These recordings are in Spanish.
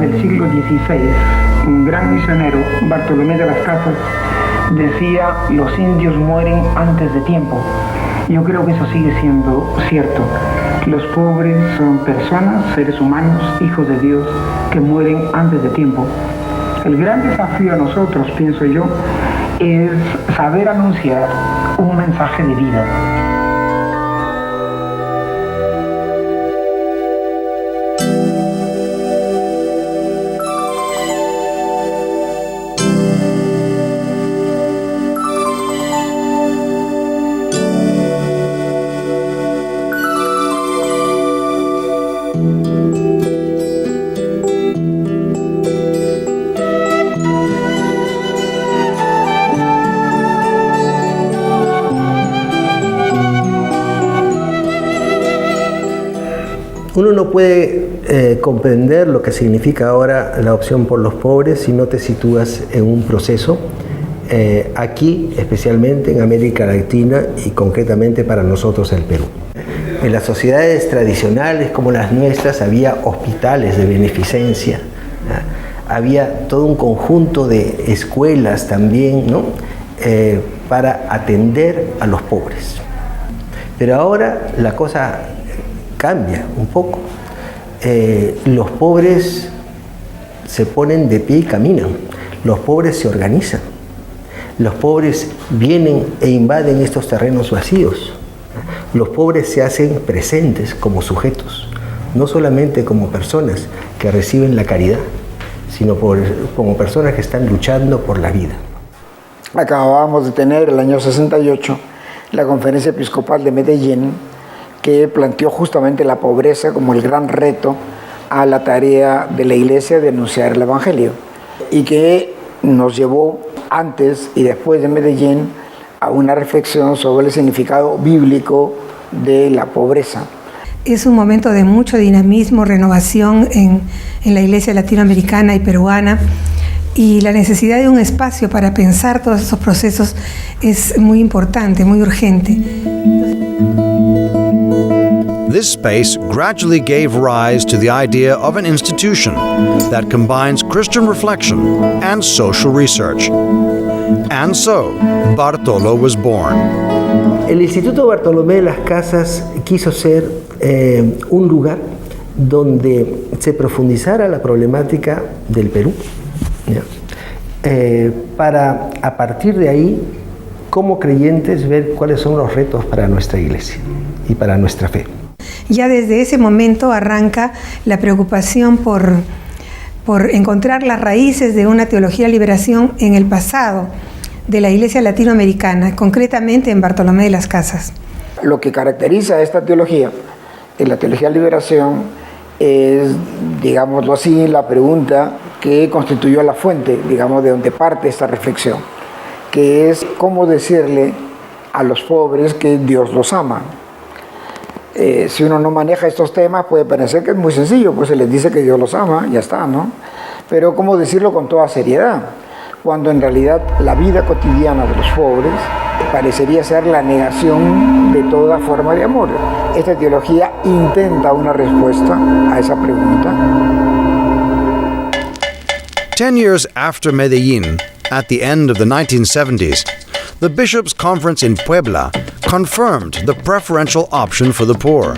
del siglo XVI, un gran misionero, Bartolomé de las Casas, decía: los indios mueren antes de tiempo. Yo creo que eso sigue siendo cierto. Los pobres son personas, seres humanos, hijos de Dios, que mueren antes de tiempo. El gran desafío a nosotros, pienso yo, es saber anunciar un mensaje de vida. Uno no puede comprender lo que significa ahora la opción por los pobres si no te sitúas en un proceso, aquí especialmente en América Latina y concretamente para nosotros el Perú. En las sociedades tradicionales como las nuestras había hospitales de beneficencia, había todo un conjunto de escuelas también, ¿no? Para atender a los pobres. Pero ahora la cosa cambia un poco. Los pobres se ponen de pie y caminan. Los pobres se organizan. Los pobres vienen e invaden estos terrenos vacíos. Los pobres se hacen presentes como sujetos, no solamente como personas que reciben la caridad, sino como personas que están luchando por la vida. Acabábamos de tener el año 68 la Conferencia Episcopal de Medellín, que planteó justamente la pobreza como el gran reto a la tarea de la Iglesia de anunciar el Evangelio, y que nos llevó antes y después de Medellín a una reflexión sobre el significado bíblico de la pobreza. Es un momento de mucho dinamismo, renovación en la Iglesia latinoamericana y peruana, y la necesidad de un espacio para pensar todos esos procesos es muy importante, muy urgente. This space gradually gave rise to the idea of an institution that combines Christian reflection and social research. And so, Bartolo was born. El Instituto Bartolomé de las Casas quiso ser un lugar donde se profundizara la problemática del Perú, para a partir de ahí, como creyentes, ver cuáles son los retos para nuestra iglesia y para nuestra fe. Ya desde ese momento arranca la preocupación por encontrar las raíces de una teología de liberación en el pasado de la Iglesia latinoamericana, concretamente en Bartolomé de las Casas. Lo que caracteriza a esta teología, en la teología de liberación, es, digámoslo así, la pregunta que constituyó la fuente, digamos, de donde parte esta reflexión, que es cómo decirle a los pobres que Dios los ama. Si uno no maneja estos temas, puede parecer que es muy sencillo, pues se les dice que Dios los ama, ya está, ¿no? Pero cómo decirlo con toda seriedad, cuando en realidad la vida cotidiana de los pobres parecería ser la negación de toda forma de amor. Esta teología intenta una respuesta a esa pregunta. 10 years after Medellín, at the end of the 1970s, the Bishops' Conference in Puebla confirmed the preferential option for the poor,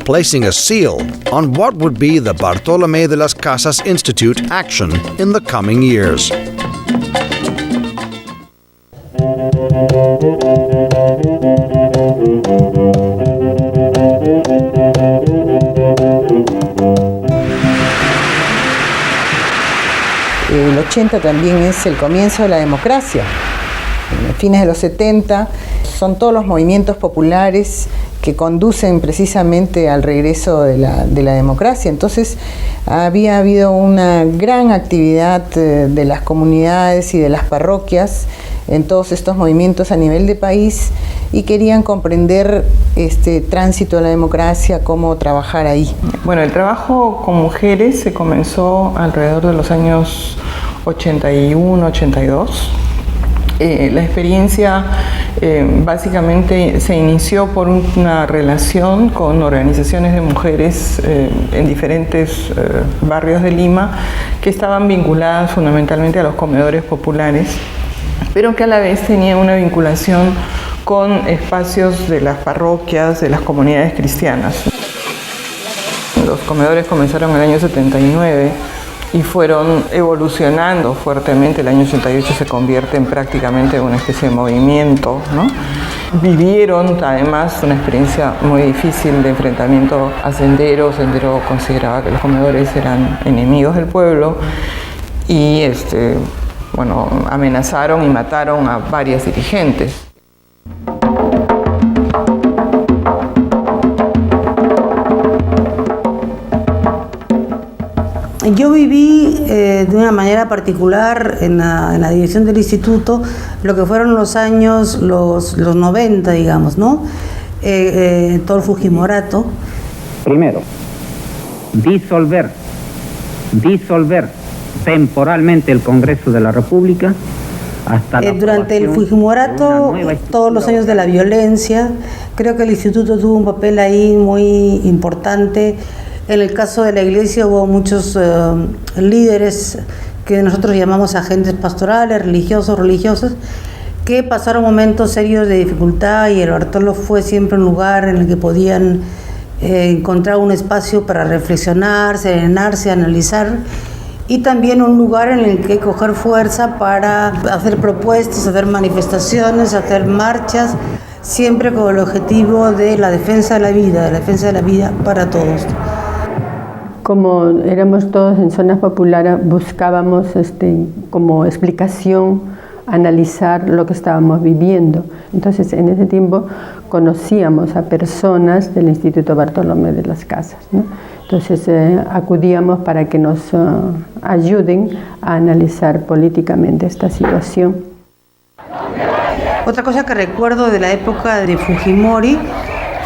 placing a seal on what would be the Bartolomé de las Casas Institute action in the coming years. El 80 también es el comienzo de la democracia. A fines de los 70 son todos los movimientos populares que conducen precisamente al regreso de la democracia. Entonces había habido una gran actividad de las comunidades y de las parroquias en todos estos movimientos a nivel de país, y querían comprender este tránsito a la democracia, cómo trabajar ahí. Bueno, el trabajo con mujeres se comenzó alrededor de los años 81, 82. La experiencia Básicamente se inició por una relación con organizaciones de mujeres en diferentes barrios de Lima que estaban vinculadas fundamentalmente a los comedores populares, pero que a la vez tenían una vinculación con espacios de las parroquias, de las comunidades cristianas. Los comedores comenzaron en el año 79 y fueron evolucionando fuertemente. El año 88 se convierte en prácticamente una especie de movimiento, ¿no? Vivieron además una experiencia muy difícil de enfrentamiento a Sendero. Sendero consideraba que los comedores eran enemigos del pueblo y amenazaron y mataron a varias dirigentes. Yo viví de una manera particular en la dirección del instituto lo que fueron los años, los 90, digamos, ¿no? Todo el Fujimorato. Primero, disolver temporalmente el Congreso de la República hasta la durante el Fujimorato, todos los años de la violencia, creo que el instituto tuvo un papel ahí muy importante. En el caso de la iglesia hubo muchos líderes que nosotros llamamos agentes pastorales, religiosas, que pasaron momentos serios de dificultad y el Bartolo fue siempre un lugar en el que podían encontrar un espacio para reflexionar, serenarse, analizar y también un lugar en el que coger fuerza para hacer propuestas, hacer manifestaciones, hacer marchas, siempre con el objetivo de la defensa de la vida para todos. Como éramos todos en zonas populares, buscábamos como explicación, analizar lo que estábamos viviendo. Entonces, en ese tiempo conocíamos a personas del Instituto Bartolomé de las Casas, ¿no? Entonces, acudíamos para que nos ayuden a analizar políticamente esta situación. Otra cosa que recuerdo de la época de Fujimori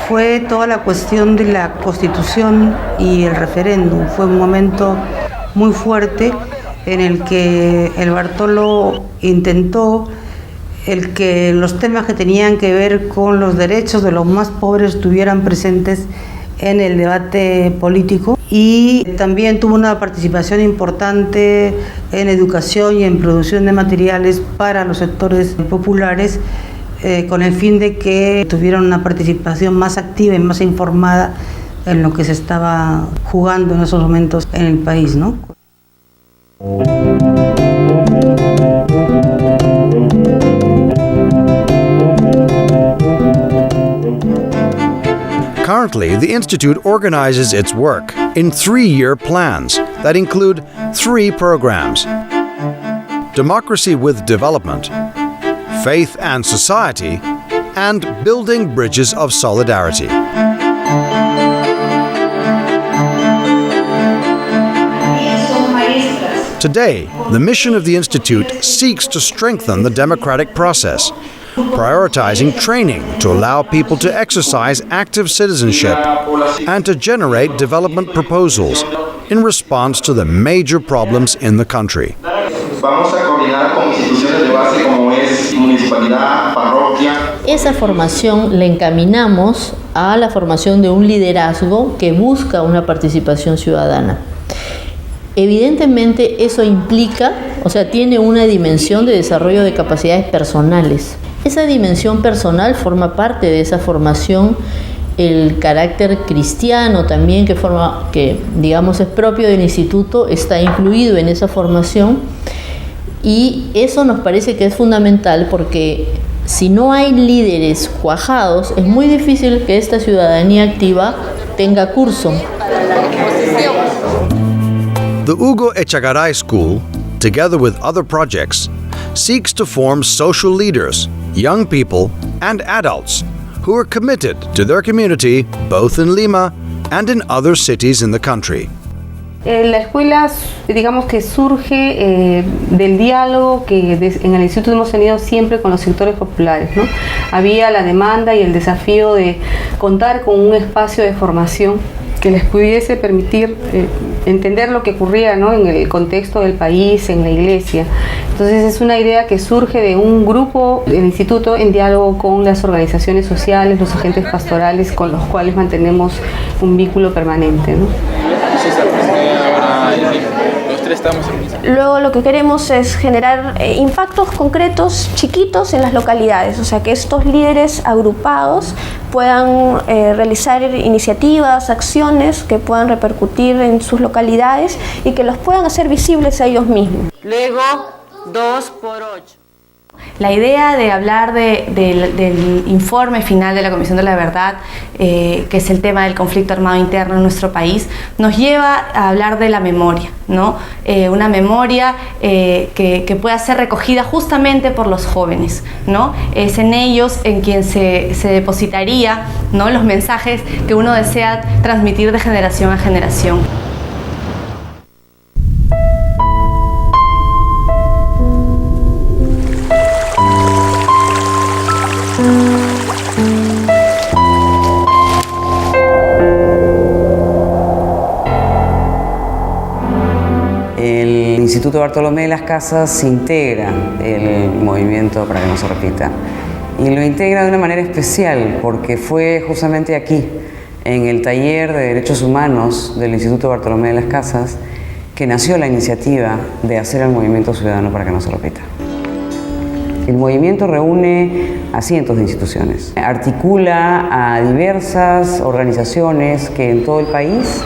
fue toda la cuestión de la Constitución y el referéndum. Fue un momento muy fuerte en el que el Bartolo intentó el que los temas que tenían que ver con los derechos de los más pobres estuvieran presentes en el debate político y también tuvo una participación importante en educación y en producción de materiales para los sectores populares, con el fin de que tuvieran una participación más activa y más informada en lo que se estaba jugando en esos momentos en el país, ¿no? Currently, the Institute organizes its work in 3-year plans that include 3 programs: Democracy with Development, Faith and Society, and Building Bridges of Solidarity. Today, the mission of the Institute seeks to strengthen the democratic process, prioritizing training to allow people to exercise active citizenship and to generate development proposals in response to the major problems in the country. Vamos a coordinar con instituciones de base como es municipalidad, parroquia. Esa formación la encaminamos a la formación de un liderazgo que busca una participación ciudadana. Evidentemente eso implica, tiene una dimensión de desarrollo de capacidades personales. Esa dimensión personal forma parte de esa formación, el carácter cristiano también que digamos es propio del instituto, está incluido en esa formación y eso nos parece que es fundamental porque si no hay líderes cuajados es muy difícil que esta ciudadanía activa tenga curso. The Hugo Echegaray School, together with other projects, seeks to form social leaders, young people, and adults who are committed to their community both in Lima and in other cities in the country. La escuela, digamos que surge del diálogo que en el instituto hemos tenido siempre con los sectores populares, ¿no? Había la demanda y el desafío de contar con un espacio de formación que les pudiese permitir entender lo que ocurría, ¿no?, en el contexto del país, en la iglesia. Entonces es una idea que surge de un grupo del instituto en diálogo con las organizaciones sociales, los agentes pastorales con los cuales mantenemos un vínculo permanente, ¿no? Luego lo que queremos es generar impactos concretos, chiquitos en las localidades, o sea que estos líderes agrupados puedan realizar iniciativas, acciones que puedan repercutir en sus localidades y que los puedan hacer visibles a ellos mismos. Luego, 2x8. La idea de hablar del informe final de la Comisión de la Verdad, que es el tema del conflicto armado interno en nuestro país, nos lleva a hablar de la memoria, ¿no? Una memoria que pueda ser recogida justamente por los jóvenes, ¿no? Es en ellos en quien se depositaría, ¿no?, los mensajes que uno desea transmitir de generación a generación. El Instituto Bartolomé de las Casas integra el movimiento para que no se repita, y lo integra de una manera especial porque fue justamente aquí, en el taller de Derechos Humanos del Instituto Bartolomé de las Casas, que nació la iniciativa de hacer el movimiento ciudadano para que no se repita. El movimiento reúne a cientos de instituciones, articula a diversas organizaciones que en todo el país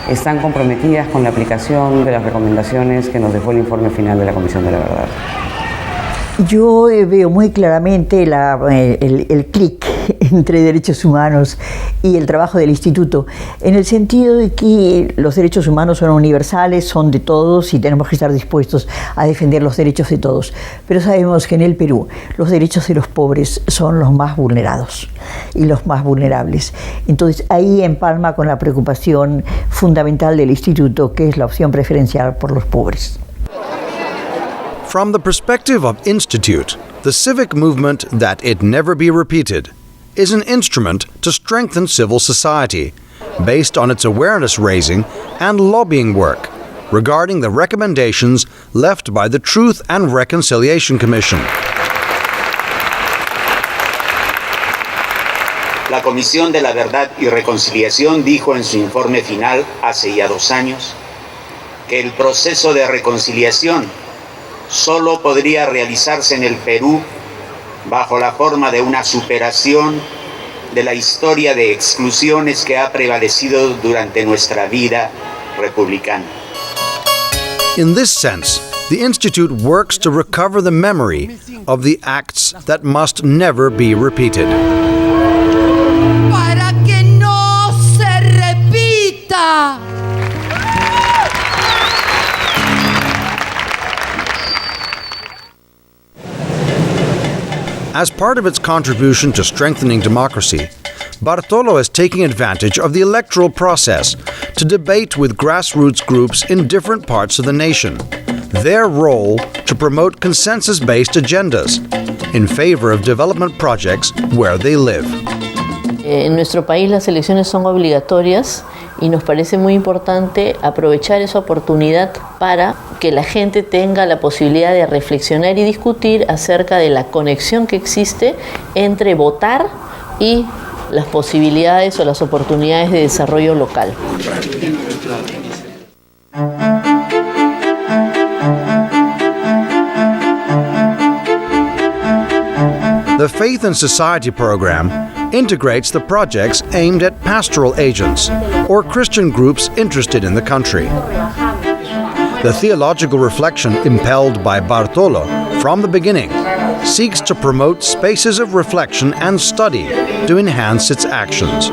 están comprometidas con la aplicación de las recomendaciones que nos dejó el informe final de la Comisión de la Verdad. Yo veo muy claramente el clic entre derechos humanos y el trabajo del instituto, en el sentido de que los derechos humanos son universales, son de todos y tenemos que estar dispuestos a defender los derechos de todos. Pero sabemos que en el Perú los derechos de los pobres son los más vulnerados y los más vulnerables. Entonces ahí empalma con la preocupación fundamental del instituto, que es la opción preferencial por los pobres. From the perspective of Institute, the civic movement That It Never Be Repeated is an instrument to strengthen civil society, based on its awareness-raising and lobbying work regarding the recommendations left by the Truth and Reconciliation Commission. La Comisión de la Verdad y Reconciliación dijo en su informe final hace ya 2 años que el proceso de reconciliación solo podría realizarse en el Perú bajo la forma de una superación de la historia de exclusiones que ha prevalecido durante nuestra vida republicana. In this sense, the Institute works to recover the memory of the acts that must never be repeated. Para que no se repita. As part of its contribution to strengthening democracy, Bartolo is taking advantage of the electoral process to debate with grassroots groups in different parts of the nation, their role to promote consensus-based agendas in favor of development projects where they live. En nuestro país las elecciones son obligatorias y nos parece muy importante aprovechar esa oportunidad para que la gente tenga la posibilidad de reflexionar y discutir acerca de la conexión que existe entre votar y las posibilidades o las oportunidades de desarrollo local. The Faith and Society program integrates the projects aimed at pastoral agents or Christian groups interested in the country. The theological reflection impelled by Bartolo from the beginning seeks to promote spaces of reflection and study to enhance its actions.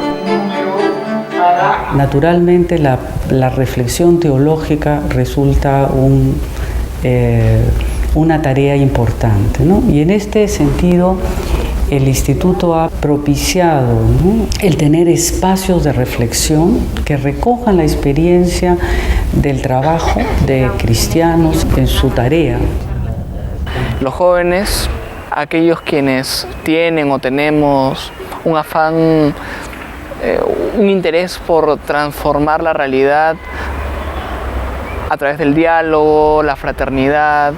Naturalmente la reflexión teológica resulta una tarea importante, ¿no? Y en este sentido el Instituto ha propiciado, ¿no?, el tener espacios de reflexión que recojan la experiencia del trabajo de cristianos en su tarea. Los jóvenes, aquellos quienes tienen o tenemos un afán un interés por transformar la realidad a través del diálogo, la fraternidad,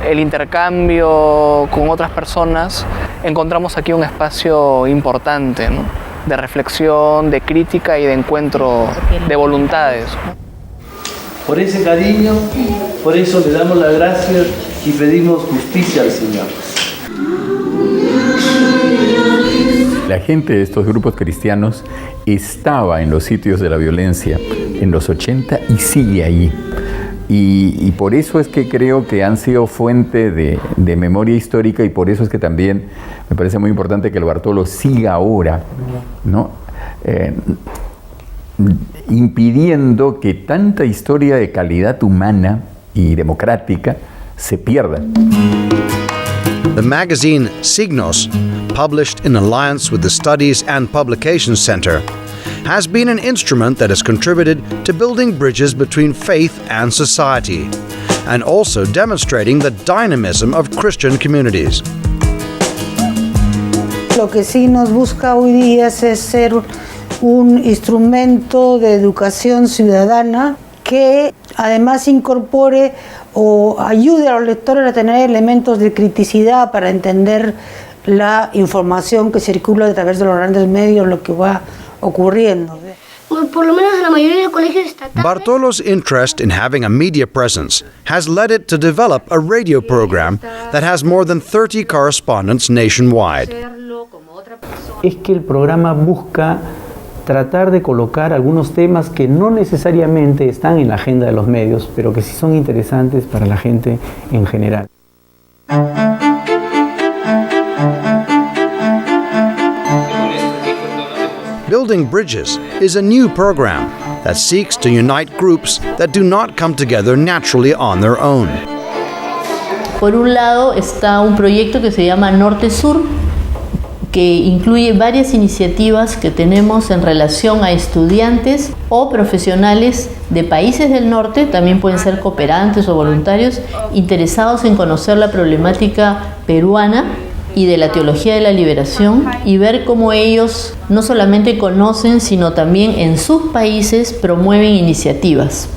el intercambio con otras personas. Encontramos aquí un espacio importante, ¿no?, de reflexión, de crítica y de encuentro de voluntades. Por ese cariño, por eso le damos las gracias y pedimos justicia al Señor. La gente de estos grupos cristianos estaba en los sitios de la violencia en los 80 y sigue allí. Y por eso es que creo que han sido fuente de memoria histórica, y por eso es que también me parece muy importante que el Bartolo siga ahora, ¿no? Impidiendo que tanta historia de calidad humana y democrática se pierda. The magazine Signos, published in alliance with the Studies and Publications Center, has been an instrument that has contributed to building bridges between faith and society, and also demonstrating the dynamism of Christian communities. Lo que sí nos busca hoy día es ser un instrumento de educación ciudadana que además incorpore o ayude a los lectores a tener elementos de criticidad para entender la información que circula a través de los grandes medios, lo que va ocurriendo. Por lo menos en la mayoría de colegios estatales. Bartolo's interest in having a media presence has led it to develop a radio program that has more than 30 correspondents nationwide. Es que el programa busca tratar de colocar algunos temas que no necesariamente están en la agenda de los medios, pero que sí son interesantes para la gente en general. Building Bridges is a new program that seeks to unite groups that do not come together naturally on their own. Por un lado está un proyecto que se llama Norte Sur, que incluye varias iniciativas que tenemos en relación a estudiantes o profesionales de países del norte, también pueden ser cooperantes o voluntarios, interesados en conocer la problemática peruana y de la teología de la liberación, y ver cómo ellos no solamente conocen, sino también en sus países promueven iniciativas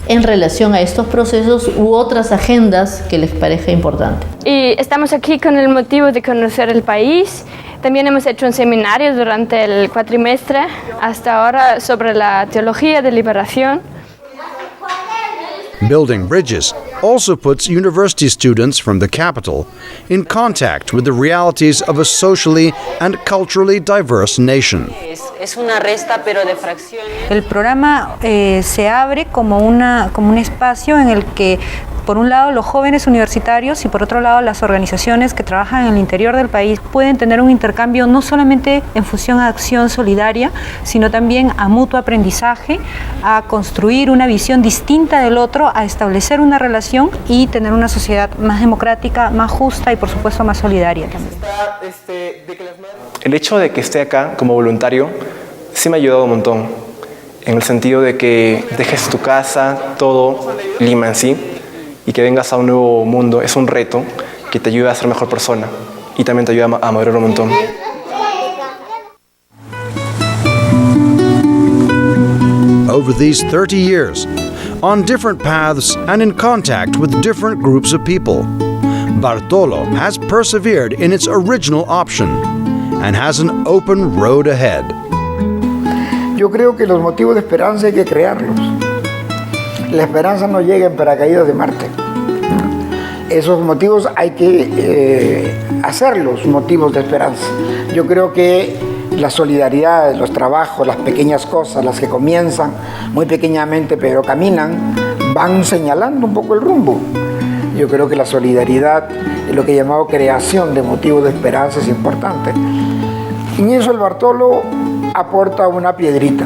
en relación a estos procesos u otras agendas que les parezca importante. Y estamos aquí con el motivo de conocer el país. También hemos hecho un seminario durante el cuatrimestre hasta ahora sobre la teología de liberación. Building Bridges also puts university students from the capital in contact with the realities of a socially and culturally diverse nation. Es una resta, pero de fracciones. El programa se abre como un espacio en el que, por un lado, los jóvenes universitarios y por otro lado, las organizaciones que trabajan en el interior del país pueden tener un intercambio no solamente en función a acción solidaria, sino también a mutuo aprendizaje, a construir una visión distinta del otro, a establecer una relación y tener una sociedad más democrática, más justa y, por supuesto, más solidaria también. El hecho de que esté acá como voluntario sí me ha ayudado un montón, en el sentido de que dejes tu casa, todo, Lima en sí, y que vengas a un nuevo mundo. Es un reto que te ayuda a ser mejor persona y también te ayuda a madurar un montón. Over these 30 years, on different paths and in contact with different groups of people, Bartolo has persevered in its original option and has an open road ahead. Yo creo que los motivos de esperanza hay que crearlos. La esperanza no llega en paracaídas de Marte. Esos motivos hay que hacerlos motivos de esperanza. Yo creo que la solidaridad, los trabajos, las pequeñas cosas, las que comienzan muy pequeñamente pero caminan, van señalando un poco el rumbo. Yo creo que la solidaridad, lo que he llamado creación de motivos de esperanza, es importante. Y en eso el Bartolo aporta una piedrita.